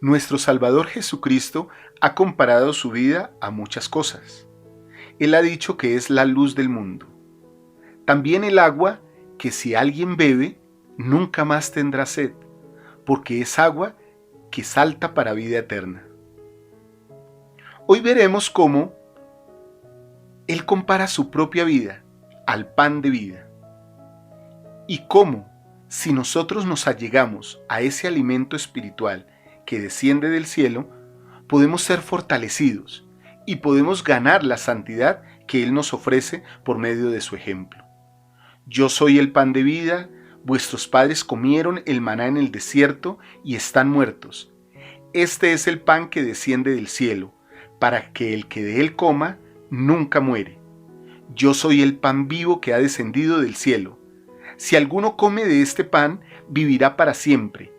Nuestro Salvador Jesucristo ha comparado su vida a muchas cosas. Él ha dicho que es la luz del mundo. También el agua que si alguien bebe, nunca más tendrá sed, porque es agua que salta para vida eterna. Hoy veremos cómo Él compara su propia vida al pan de vida y cómo, si nosotros nos allegamos a ese alimento espiritual que desciende del cielo, podemos ser fortalecidos y podemos ganar la santidad que Él nos ofrece por medio de su ejemplo. Yo soy el pan de vida, vuestros padres comieron el maná en el desierto y están muertos. Este es el pan que desciende del cielo, para que el que de él coma nunca muere. Yo soy el pan vivo que ha descendido del cielo. Si alguno come de este pan, vivirá para siempre,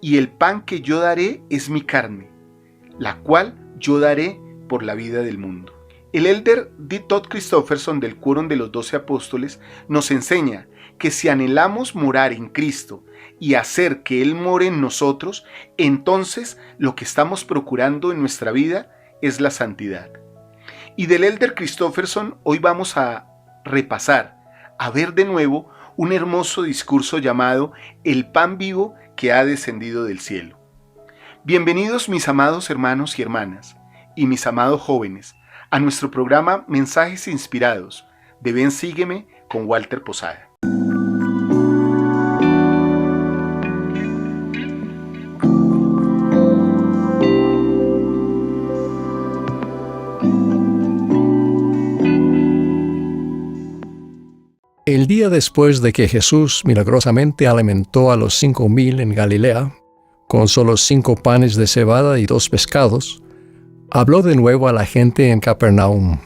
y el pan que yo daré es mi carne, la cual yo daré por la vida del mundo. El elder D. Todd Christofferson del Quórum de los 12 Apóstoles nos enseña que si anhelamos morar en Cristo y hacer que Él more en nosotros, entonces lo que estamos procurando en nuestra vida es la santidad. Y del elder Christofferson hoy vamos a repasar, a ver de nuevo un hermoso discurso llamado El pan vivo que ha descendido del cielo. Bienvenidos mis amados hermanos y hermanas, y mis amados jóvenes, a nuestro programa Mensajes Inspirados de Ven Sígueme con Walter Posada. El día después de que Jesús milagrosamente alimentó a los 5,000 en Galilea, con solo 5 panes de cebada y 2 pescados, habló de nuevo a la gente en Capernaum.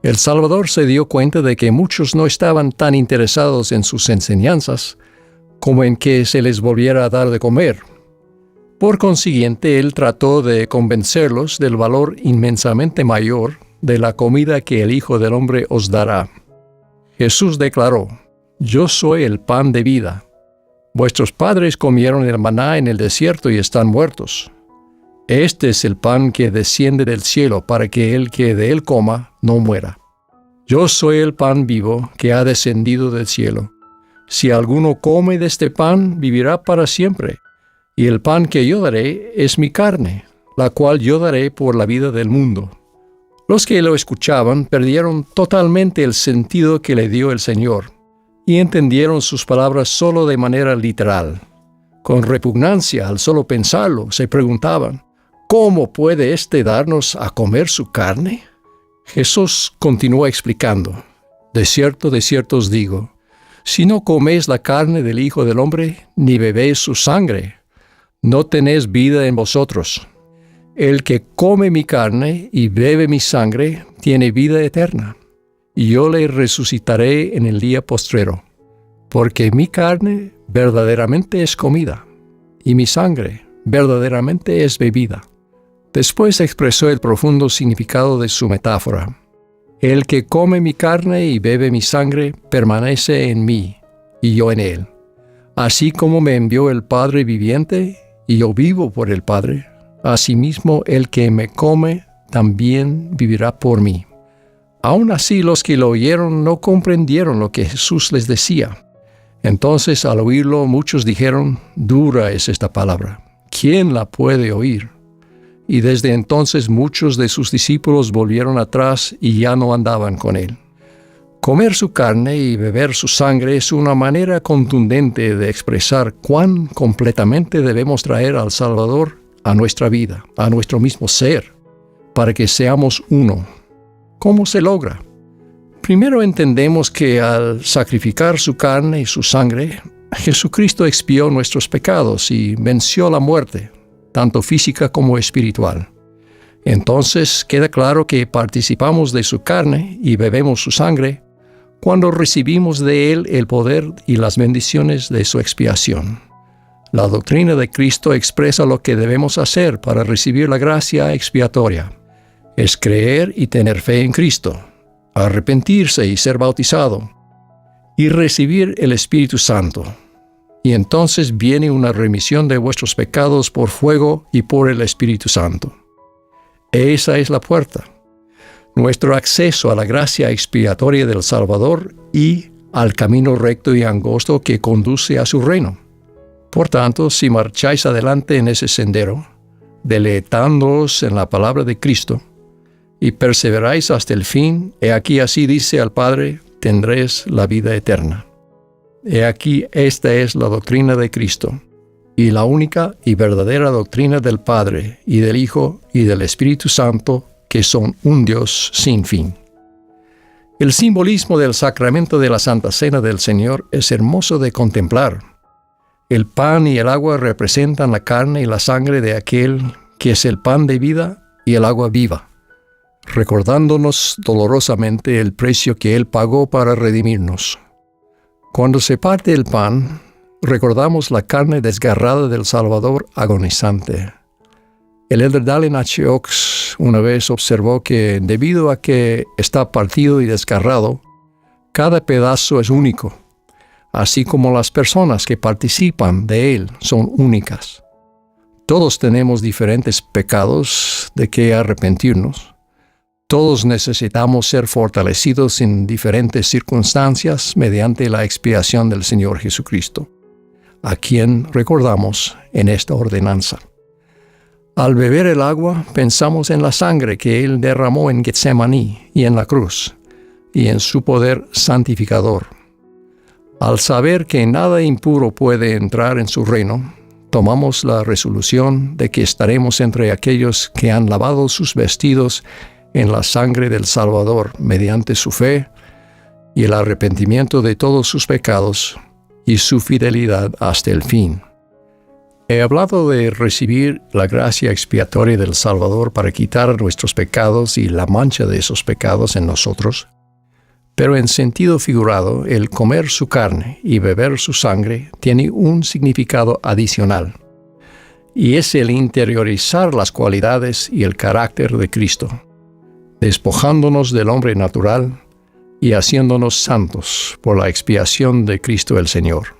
El Salvador se dio cuenta de que muchos no estaban tan interesados en sus enseñanzas como en que se les volviera a dar de comer. Por consiguiente, Él trató de convencerlos del valor inmensamente mayor de la comida que el Hijo del Hombre os dará. Jesús declaró: Yo soy el pan de vida. Vuestros padres comieron el maná en el desierto y están muertos. Este es el pan que desciende del cielo para que el que de él coma no muera. Yo soy el pan vivo que ha descendido del cielo. Si alguno come de este pan, vivirá para siempre. Y el pan que yo daré es mi carne, la cual yo daré por la vida del mundo. Los que lo escuchaban perdieron totalmente el sentido que le dio el Señor y entendieron sus palabras solo de manera literal. Con repugnancia, al solo pensarlo, se preguntaban: ¿cómo puede éste darnos a comer su carne? Jesús continuó explicando: de cierto os digo, si no coméis la carne del Hijo del Hombre, ni bebéis su sangre, no tenéis vida en vosotros. El que come mi carne y bebe mi sangre tiene vida eterna, y yo le resucitaré en el día postrero, porque mi carne verdaderamente es comida, y mi sangre verdaderamente es bebida. Después expresó el profundo significado de su metáfora. El que come mi carne y bebe mi sangre permanece en mí, y yo en él. Así como me envió el Padre viviente, y yo vivo por el Padre, asimismo el que me come también vivirá por mí. Aún así, los que lo oyeron no comprendieron lo que Jesús les decía. Entonces, al oírlo, muchos dijeron: dura es esta palabra, ¿quién la puede oír? Y desde entonces muchos de sus discípulos volvieron atrás y ya no andaban con él. Comer su carne y beber su sangre es una manera contundente de expresar cuán completamente debemos traer al Salvador a nuestra vida, a nuestro mismo ser, para que seamos uno. ¿Cómo se logra? Primero entendemos que al sacrificar su carne y su sangre, Jesucristo expió nuestros pecados y venció la muerte, tanto física como espiritual. Entonces queda claro que participamos de su carne y bebemos su sangre cuando recibimos de Él el poder y las bendiciones de su expiación. La doctrina de Cristo expresa lo que debemos hacer para recibir la gracia expiatoria. Es creer y tener fe en Cristo, arrepentirse y ser bautizado, y recibir el Espíritu Santo. y entonces viene una remisión de vuestros pecados por fuego y por el Espíritu Santo. Esa es la puerta, nuestro acceso a la gracia expiatoria del Salvador y al camino recto y angosto que conduce a su reino. Por tanto, si marcháis adelante en ese sendero, deleitándoos en la palabra de Cristo, y perseveráis hasta el fin, he aquí así dice al Padre, tendréis la vida eterna. He aquí esta es la doctrina de Cristo, y la única y verdadera doctrina del Padre, y del Hijo, y del Espíritu Santo, que son un Dios sin fin. El simbolismo del sacramento de la Santa Cena del Señor es hermoso de contemplar. El pan y el agua representan la carne y la sangre de aquel que es el pan de vida y el agua viva, recordándonos dolorosamente el precio que Él pagó para redimirnos. Cuando se parte el pan, recordamos la carne desgarrada del Salvador agonizante. El elder Dallin H. Oaks una vez observó que debido a que está partido y desgarrado, cada pedazo es único, así como las personas que participan de él son únicas. Todos tenemos diferentes pecados de que arrepentirnos. Todos necesitamos ser fortalecidos en diferentes circunstancias mediante la expiación del Señor Jesucristo, a quien recordamos en esta ordenanza. Al beber el agua, pensamos en la sangre que Él derramó en Getsemaní y en la cruz, y en su poder santificador. Al saber que nada impuro puede entrar en su reino, tomamos la resolución de que estaremos entre aquellos que han lavado sus vestidos en la sangre del Salvador mediante su fe y el arrepentimiento de todos sus pecados y su fidelidad hasta el fin. He hablado de recibir la gracia expiatoria del Salvador para quitar nuestros pecados y la mancha de esos pecados en nosotros, pero en sentido figurado, el comer su carne y beber su sangre tiene un significado adicional, y es el interiorizar las cualidades y el carácter de Cristo, despojándonos del hombre natural y haciéndonos santos por la expiación de Cristo el Señor.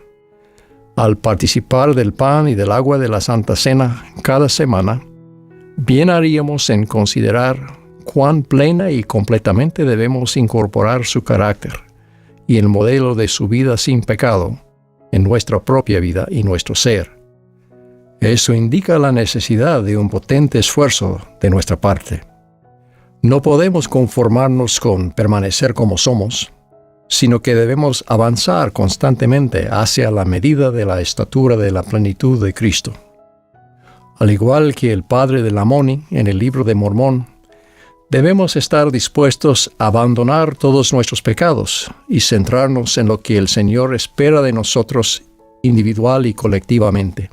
Al participar del pan y del agua de la Santa Cena cada semana, bien haríamos en considerar cuán plena y completamente debemos incorporar su carácter y el modelo de su vida sin pecado en nuestra propia vida y nuestro ser. Eso indica la necesidad de un potente esfuerzo de nuestra parte. No podemos conformarnos con permanecer como somos, sino que debemos avanzar constantemente hacia la medida de la estatura de la plenitud de Cristo. Al igual que el padre de Lamoni en el libro de Mormón, debemos estar dispuestos a abandonar todos nuestros pecados y centrarnos en lo que el Señor espera de nosotros individual y colectivamente.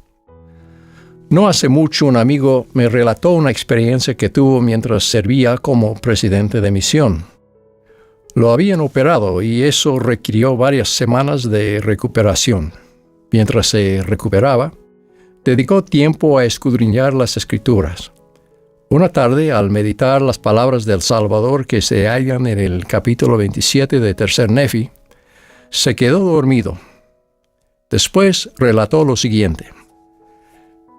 No hace mucho un amigo me relató una experiencia que tuvo mientras servía como presidente de misión. Lo habían operado y eso requirió varias semanas de recuperación. Mientras se recuperaba, dedicó tiempo a escudriñar las Escrituras. Una tarde, al meditar las palabras del Salvador que se hallan en el capítulo 27 de Tercer Nefi, se quedó dormido. Después relató lo siguiente: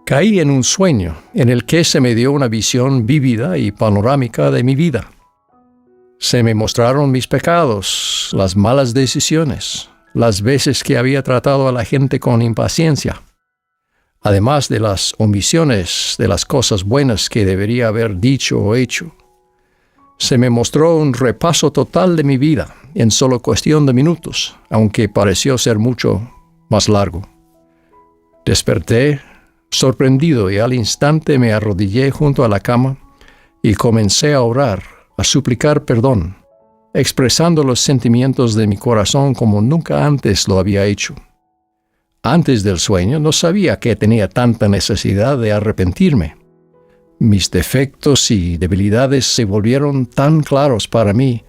caí en un sueño en el que se me dio una visión vívida y panorámica de mi vida. Se me mostraron mis pecados, las malas decisiones, las veces que había tratado a la gente con impaciencia, además de las omisiones de las cosas buenas que debería haber dicho o hecho. Se me mostró un repaso total de mi vida en solo cuestión de minutos, aunque pareció ser mucho más largo. Desperté, sorprendido, y al instante me arrodillé junto a la cama y comencé a orar, a suplicar perdón, expresando los sentimientos de mi corazón como nunca antes lo había hecho. Antes del sueño no sabía que tenía tanta necesidad de arrepentirme. Mis defectos y debilidades se volvieron tan claros para mí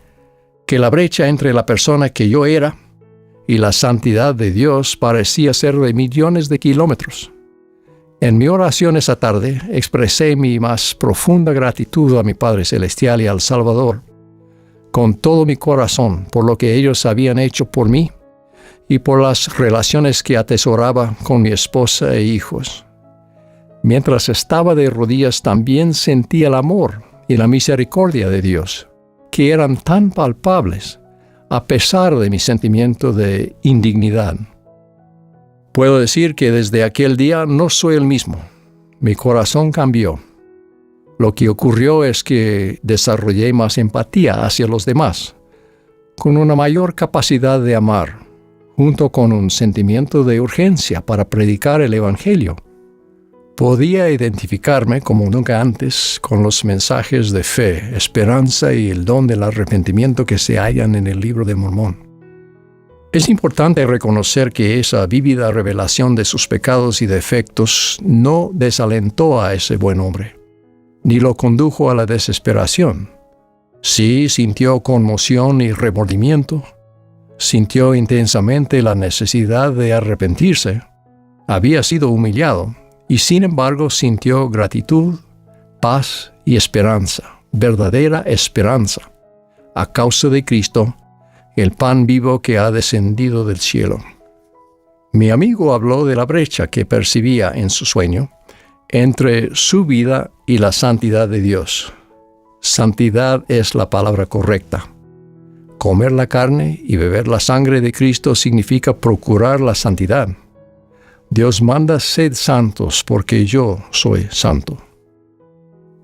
que la brecha entre la persona que yo era y la santidad de Dios parecía ser de millones de kilómetros. En mi oración esa tarde expresé mi más profunda gratitud a mi Padre Celestial y al Salvador, con todo mi corazón por lo que ellos habían hecho por mí y por las relaciones que atesoraba con mi esposa e hijos. Mientras estaba de rodillas también sentí el amor y la misericordia de Dios, que eran tan palpables, a pesar de mi sentimiento de indignidad. Puedo decir que desde aquel día no soy el mismo. Mi corazón cambió. Lo que ocurrió es que desarrollé más empatía hacia los demás, con una mayor capacidad de amar, junto con un sentimiento de urgencia para predicar el Evangelio. Podía identificarme como nunca antes con los mensajes de fe, esperanza y el don del arrepentimiento que se hallan en el Libro de Mormón. Es importante reconocer que esa vívida revelación de sus pecados y defectos no desalentó a ese buen hombre, ni lo condujo a la desesperación. Sí, sintió conmoción y remordimiento, sintió intensamente la necesidad de arrepentirse, había sido humillado, y sin embargo sintió gratitud, paz y esperanza, verdadera esperanza, a causa de Cristo, el pan vivo que ha descendido del cielo. Mi amigo habló de la brecha que percibía en su sueño entre su vida y la santidad de Dios. Santidad es la palabra correcta. Comer la carne y beber la sangre de Cristo significa procurar la santidad. Dios manda: sed santos, porque yo soy santo.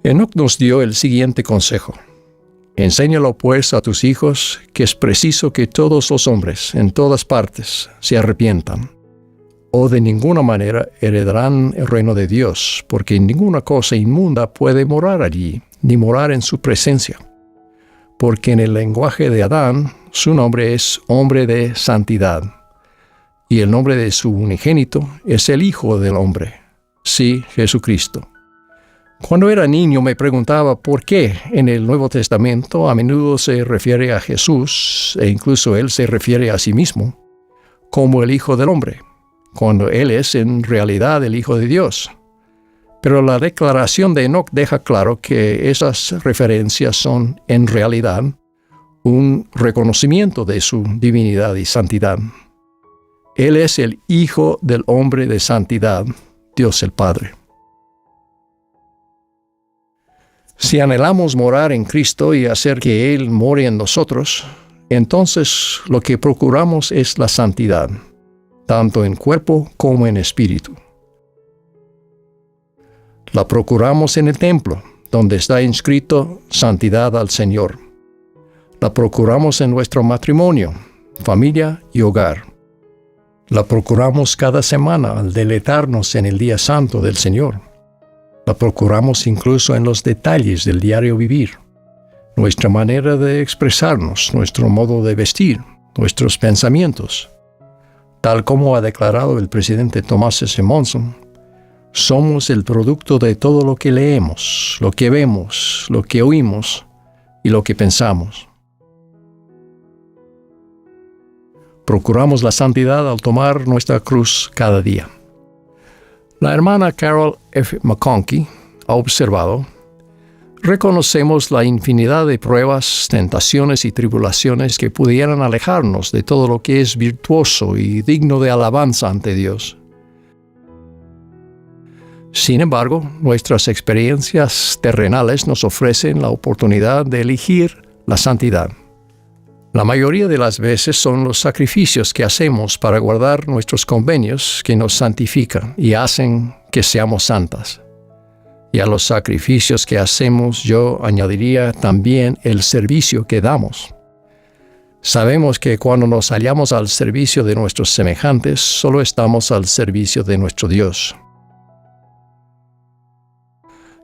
Enoc nos dio el siguiente consejo: enséñalo pues a tus hijos que es preciso que todos los hombres, en todas partes, se arrepientan, o de ninguna manera heredarán el reino de Dios, porque ninguna cosa inmunda puede morar allí, ni morar en su presencia. Porque en el lenguaje de Adán, su nombre es hombre de santidad, y el nombre de su unigénito es el Hijo del Hombre, sí, Jesucristo. Cuando era niño me preguntaba por qué en el Nuevo Testamento a menudo se refiere a Jesús, e incluso Él se refiere a sí mismo, como el Hijo del Hombre, cuando Él es en realidad el Hijo de Dios. Pero la declaración de Enoc deja claro que esas referencias son en realidad un reconocimiento de su divinidad y santidad. Él es el Hijo del Hombre de santidad, Dios el Padre. Si anhelamos morar en Cristo y hacer que Él more en nosotros, entonces lo que procuramos es la santidad, tanto en cuerpo como en espíritu. La procuramos en el templo, donde está inscrito santidad al Señor. La procuramos en nuestro matrimonio, familia y hogar. La procuramos cada semana al deleitarnos en el día santo del Señor. La procuramos incluso en los detalles del diario vivir, nuestra manera de expresarnos, nuestro modo de vestir, nuestros pensamientos. Tal como ha declarado el presidente Thomas S. Monson, somos el producto de todo lo que leemos, lo que vemos, lo que oímos y lo que pensamos. Procuramos la santidad al tomar nuestra cruz cada día. La hermana Carol F. McConkie ha observado: reconocemos la infinidad de pruebas, tentaciones y tribulaciones que pudieran alejarnos de todo lo que es virtuoso y digno de alabanza ante Dios. Sin embargo, nuestras experiencias terrenales nos ofrecen la oportunidad de elegir la santidad. La mayoría de las veces son los sacrificios que hacemos para guardar nuestros convenios que nos santifican y hacen que seamos santas. Y a los sacrificios que hacemos yo añadiría también el servicio que damos. Sabemos que cuando nos hallamos al servicio de nuestros semejantes, solo estamos al servicio de nuestro Dios.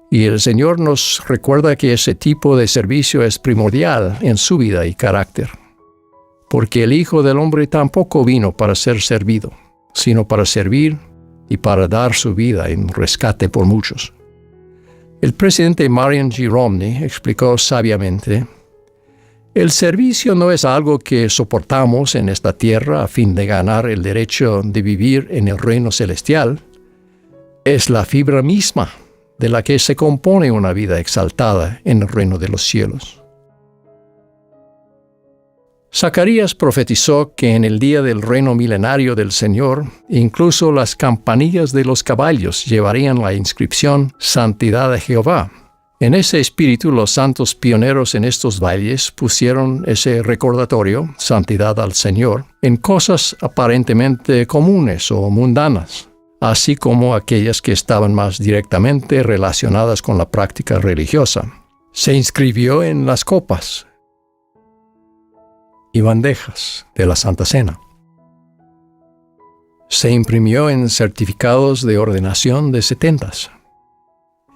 Y el Señor nos recuerda que ese tipo de servicio es primordial en su vida y carácter, porque el Hijo del Hombre tampoco vino para ser servido, sino para servir y para dar su vida en rescate por muchos. El presidente Marion G. Romney explicó sabiamente: el servicio no es algo que soportamos en esta tierra a fin de ganar el derecho de vivir en el reino celestial. Es la fibra misma de la que se compone una vida exaltada en el reino de los cielos. Zacarías profetizó que en el día del reino milenario del Señor, incluso las campanillas de los caballos llevarían la inscripción Santidad de Jehová. En ese espíritu, los santos pioneros en estos valles pusieron ese recordatorio, Santidad al Señor, en cosas aparentemente comunes o mundanas, así como aquellas que estaban más directamente relacionadas con la práctica religiosa. Se inscribió en las copas y bandejas de la Santa Cena. Se imprimió en certificados de ordenación de setentas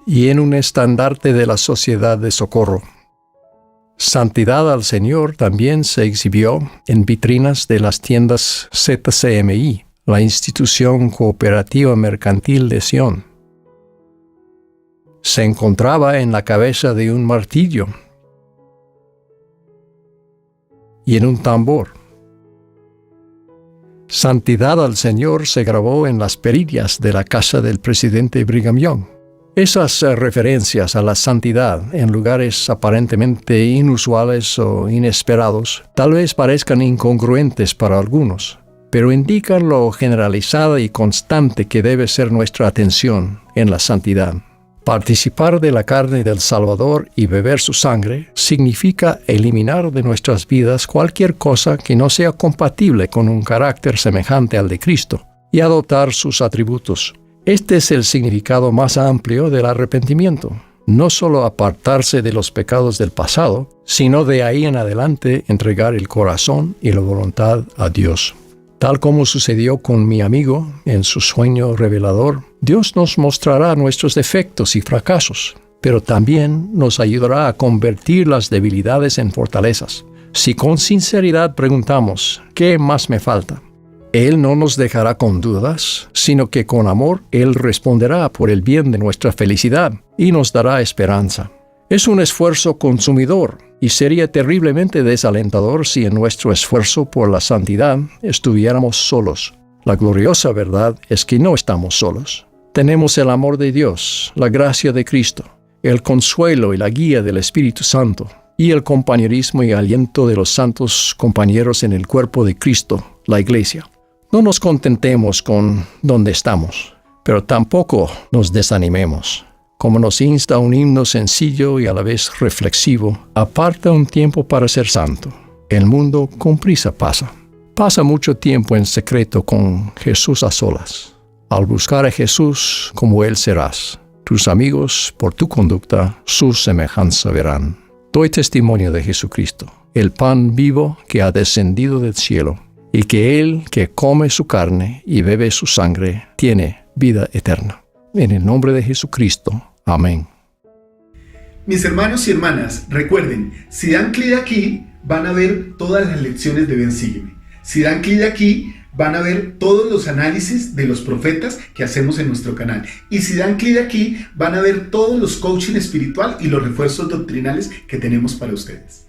y en un estandarte de la Sociedad de Socorro. Santidad al Señor también se exhibió en vitrinas de las tiendas ZCMI, la Institución Cooperativa Mercantil de Sion. Se encontraba en la cabeza de un martillo y en un tambor. Santidad al Señor se grabó en las perillas de la casa del presidente Brigham Young. Esas referencias a la santidad en lugares aparentemente inusuales o inesperados tal vez parezcan incongruentes para algunos, pero indican lo generalizada y constante que debe ser nuestra atención en la santidad. Participar de la carne del Salvador y beber su sangre significa eliminar de nuestras vidas cualquier cosa que no sea compatible con un carácter semejante al de Cristo y adoptar sus atributos. Este es el significado más amplio del arrepentimiento. No solo apartarse de los pecados del pasado, sino de ahí en adelante entregar el corazón y la voluntad a Dios. Tal como sucedió con mi amigo en su sueño revelador, Dios nos mostrará nuestros defectos y fracasos, pero también nos ayudará a convertir las debilidades en fortalezas. Si con sinceridad preguntamos, ¿qué más me falta?, Él no nos dejará con dudas, sino que con amor Él responderá por el bien de nuestra felicidad y nos dará esperanza. Es un esfuerzo consumidor y sería terriblemente desalentador si en nuestro esfuerzo por la santidad estuviéramos solos. La gloriosa verdad es que no estamos solos. Tenemos el amor de Dios, la gracia de Cristo, el consuelo y la guía del Espíritu Santo, y el compañerismo y aliento de los santos compañeros en el cuerpo de Cristo, la Iglesia. No nos contentemos con donde estamos, pero tampoco nos desanimemos. Como nos insta un himno sencillo y a la vez reflexivo, aparta un tiempo para ser santo. El mundo con prisa pasa. Pasa mucho tiempo en secreto con Jesús a solas. Al buscar a Jesús, como Él serás. Tus amigos, por tu conducta, su semejanza verán. Doy testimonio de Jesucristo, el pan vivo que ha descendido del cielo, y que el que come su carne y bebe su sangre tiene vida eterna. En el nombre de Jesucristo. Amén. Mis hermanos y hermanas, recuerden, si dan clic aquí, van a ver todas las lecciones de Ven Sígueme. Si dan clic aquí, van a ver todos los análisis de los profetas que hacemos en nuestro canal. Y si dan clic aquí, van a ver todos los coaching espiritual y los refuerzos doctrinales que tenemos para ustedes.